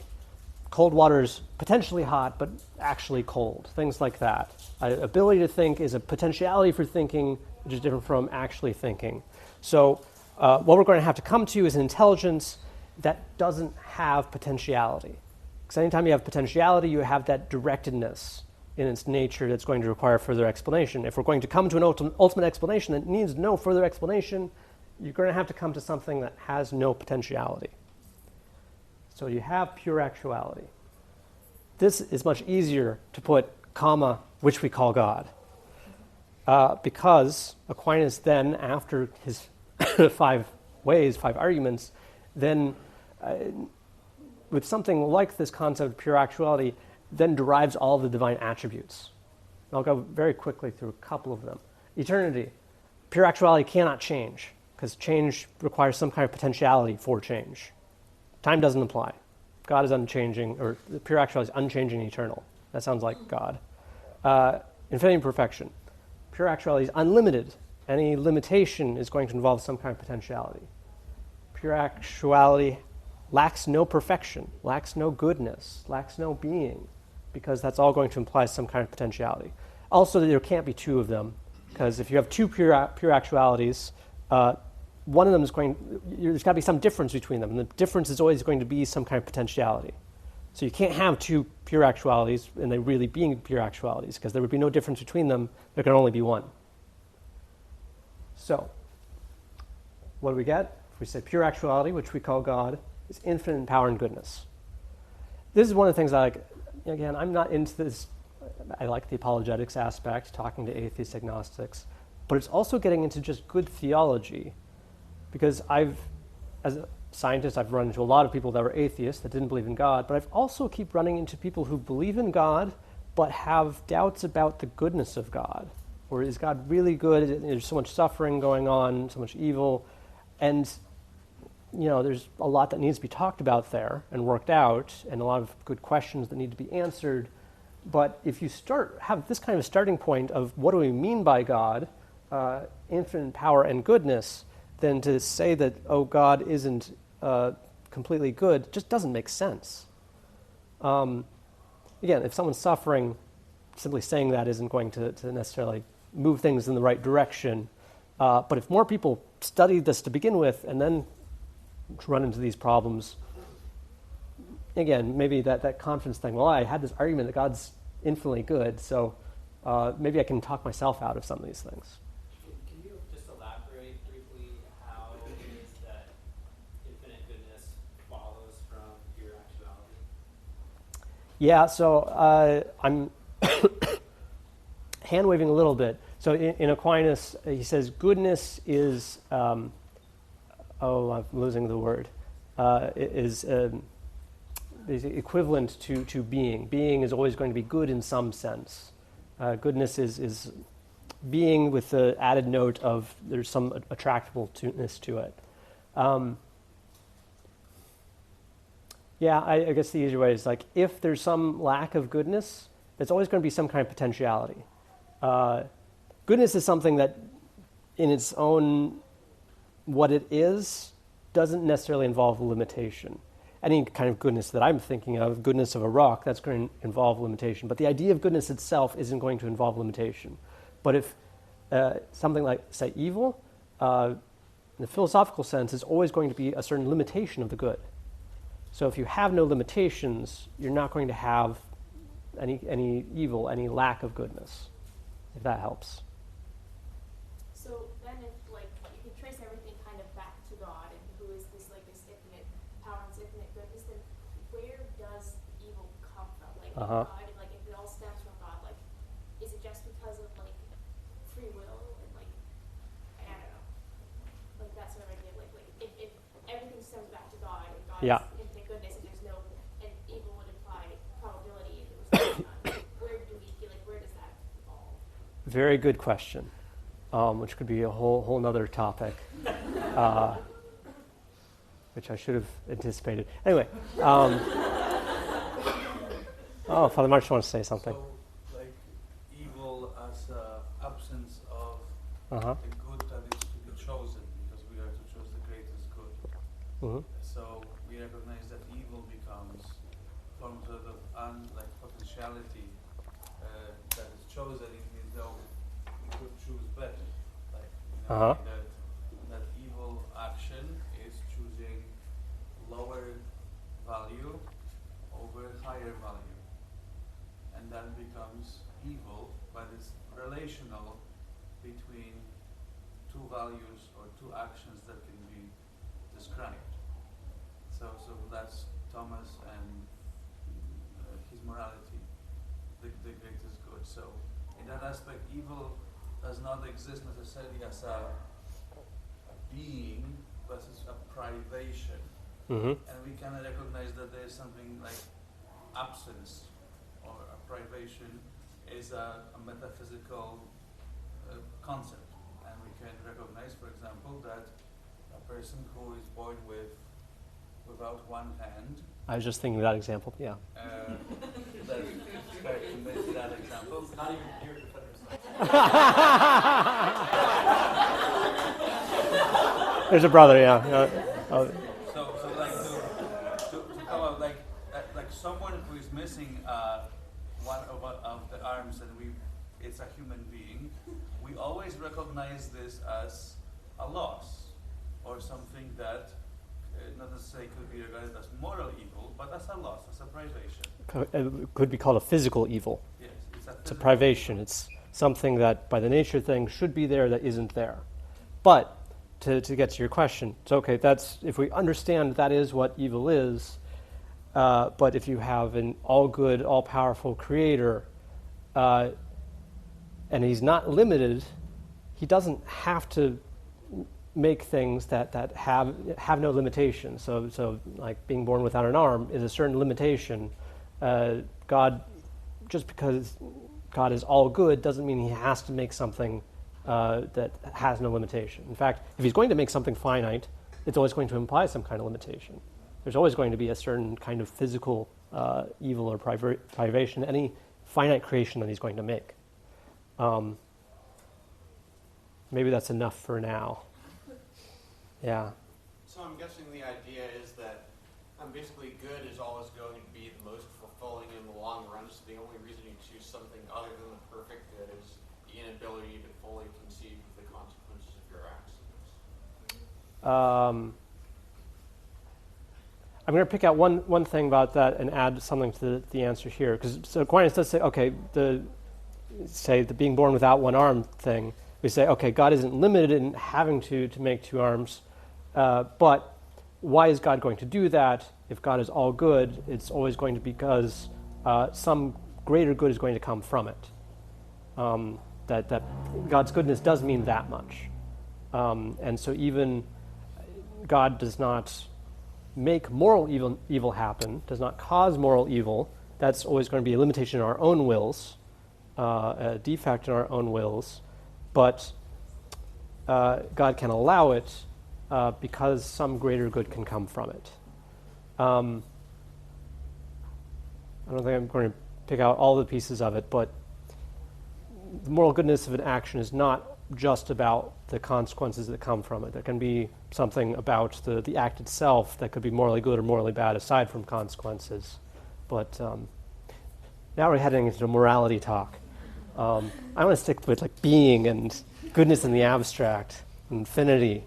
Cold water is potentially hot, but actually cold, things like that. Ability to think is a potentiality for thinking, which is different from actually thinking. So what we're going to have to come to is an intelligence that doesn't have potentiality. Because anytime you have potentiality, you have that directedness in its nature that's going to require further explanation. If we're going to come to an ultimate explanation that needs no further explanation, you're going to have to come to something that has no potentiality. So you have pure actuality. This is much easier to put, comma, which we call God. Because Aquinas then, after his 5 arguments, then with something like this concept of pure actuality, then derives all the divine attributes. And I'll go very quickly through a couple of them. Eternity. Pure actuality cannot change, because change requires some kind of potentiality for change. Time doesn't apply. God is unchanging, or the pure actuality is unchanging and eternal. That sounds like God. Infinity and perfection. Pure actuality is unlimited. Any limitation is going to involve some kind of potentiality. Pure actuality lacks no perfection, lacks no goodness, lacks no being, because that's all going to imply some kind of potentiality. Also, there can't be 2 of them, because if you have 2 pure actualities, one of them is there's got to be some difference between them, and the difference is always going to be some kind of potentiality. So you can't have 2 pure actualities, and they really being pure actualities, because there would be no difference between them. There can only be one. So, what do we get? If we say pure actuality, which we call God, is infinite in power and goodness. This is one of the things I like. Again, I'm not into this. I like the apologetics aspect, talking to atheists, agnostics, but it's also getting into just good theology. Because as a scientist, I've run into a lot of people that were atheists that didn't believe in God, but I've also keep running into people who believe in God but have doubts about the goodness of God. Or is God really good? There's so much suffering going on, so much evil, and there's a lot that needs to be talked about there and worked out, and a lot of good questions that need to be answered. But if you have this kind of starting point of what do we mean by God, infinite power and goodness, then to say that, God isn't completely good just doesn't make sense. Again, if someone's suffering, simply saying that isn't going to necessarily move things in the right direction. But if more people study this to begin with and then run into these problems, again, maybe that confidence thing, well, I had this argument that God's infinitely good, so maybe I can talk myself out of some of these things. Can you just elaborate briefly how it is that infinite goodness follows from pure actuality? Yeah, so I'm hand-waving a little bit. So in Aquinas, he says goodness is, I'm losing the word, is equivalent to being. Being is always going to be good in some sense. Goodness is being with the added note of there's some attractiveness to it. I guess the easier way is like if there's some lack of goodness, there's always going to be some kind of potentiality. Goodness is something that in its own what it is doesn't necessarily involve limitation. any kind of goodness that I'm thinking of, goodness of a rock, that's going to involve limitation. But the idea of goodness itself isn't going to involve limitation. But if something like, say, evil, in the philosophical sense, is always going to be a certain limitation of the good. So if you have no limitations, you're not going to have any evil, any lack of goodness, if that helps. So then if like you can trace everything kind of back to God and who is this like this infinite power and this infinite goodness, then where does evil come from? Like Uh-huh. God, and like if it all stems from God, like is it just because of like free will and like I don't know. Like that sort of idea. Like if everything stems back to God and God Yeah. is infinite goodness and there's no and evil would imply probability and there was no none, where do we feel like where does that fall? Very good question, which could be a whole nother topic, which I should have anticipated. Anyway, oh, Father March wants to say something. So, like evil as absence of Uh-huh. the good that is to be chosen, because we are to choose the greatest good. Mm-hmm. So we recognize that evil becomes from sort of like potentiality that is chosen, even though we could choose better. Like Uh-huh. that evil action is choosing lower value over higher value, and that becomes evil, but it's relational between two values or two actions that can be described. So that's Thomas and his morality, the greatest good. So in that aspect, evil does not exist necessarily as a being, but it's a privation. Mm-hmm. And we can recognize that there is something like absence or a privation is a metaphysical concept. And we can recognize, for example, that a person who is born without one hand, I was just thinking of that example. Yeah. that example. Not even here to put There's a brother. Yeah. So like to come out like someone who is missing one of the arms, and it's a human being. We always recognize this as a loss or something that not necessarily could be regarded as moral evil, but as a loss, as a privation. It could be called a physical evil. Yes, It's a privation. It's something that, by the nature of things, should be there that isn't there. But to get to your question, it's okay. That's if we understand that is what evil is. But if you have an all-good, all-powerful Creator, and He's not limited, He doesn't have to make things that have no limitation. So like being born without an arm is a certain limitation. God, just because God is all good doesn't mean He has to make something that has no limitation. In fact, if He's going to make something finite, it's always going to imply some kind of limitation. There's always going to be a certain kind of physical evil or privation, any finite creation that He's going to make. Maybe that's enough for now. Yeah. So I'm guessing the idea is that basically good is always going to be the most fulfilling in the long run, so the only reason you choose something other than the perfect good is the inability to fully conceive of the consequences of your actions. I'm going to pick out one thing about that and add something to the answer here. So Aquinas does say, okay, the being born without one arm thing, we say, okay, God isn't limited in having to make two arms, but why is God going to do that? If God is all good, it's always going to be because some greater good is going to come from it. That God's goodness does mean that much. And so even God does not make moral evil happen, does not cause moral evil. That's always going to be a limitation in our own wills, a defect in our own wills. But God can allow it because some greater good can come from it. I don't think I'm going to pick out all the pieces of it, but the moral goodness of an action is not just about the consequences that come from it. There can be something about the act itself that could be morally good or morally bad aside from consequences. But now we're heading into morality talk. I want to stick with like being and goodness in the abstract, infinity.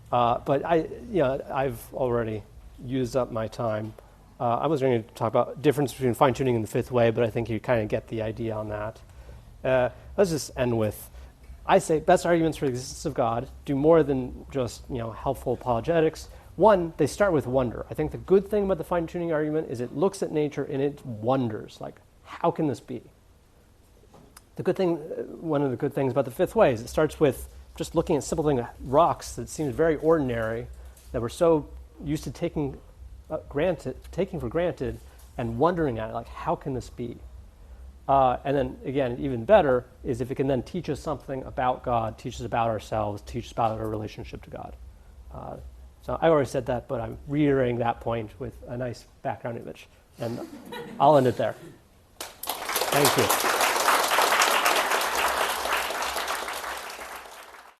But I've already used up my time. I was going to talk about difference between fine-tuning and the fifth way, but I think you kind of get the idea on that. Let's just end with, I say best arguments for the existence of God do more than just helpful apologetics. One, they start with wonder. I think the good thing about the fine-tuning argument is it looks at nature and it wonders, like, how can this be? The good thing, one of the good things about the fifth way is it starts with just looking at simple things like rocks that seems very ordinary, that we're so used to taking for granted and wondering at it, like, how can this be? And then, again, even better is if it can then teach us something about God, teach us about ourselves, teach us about our relationship to God. So I already said that, but I'm reiterating that point with a nice background image. And I'll end it there. Thank you.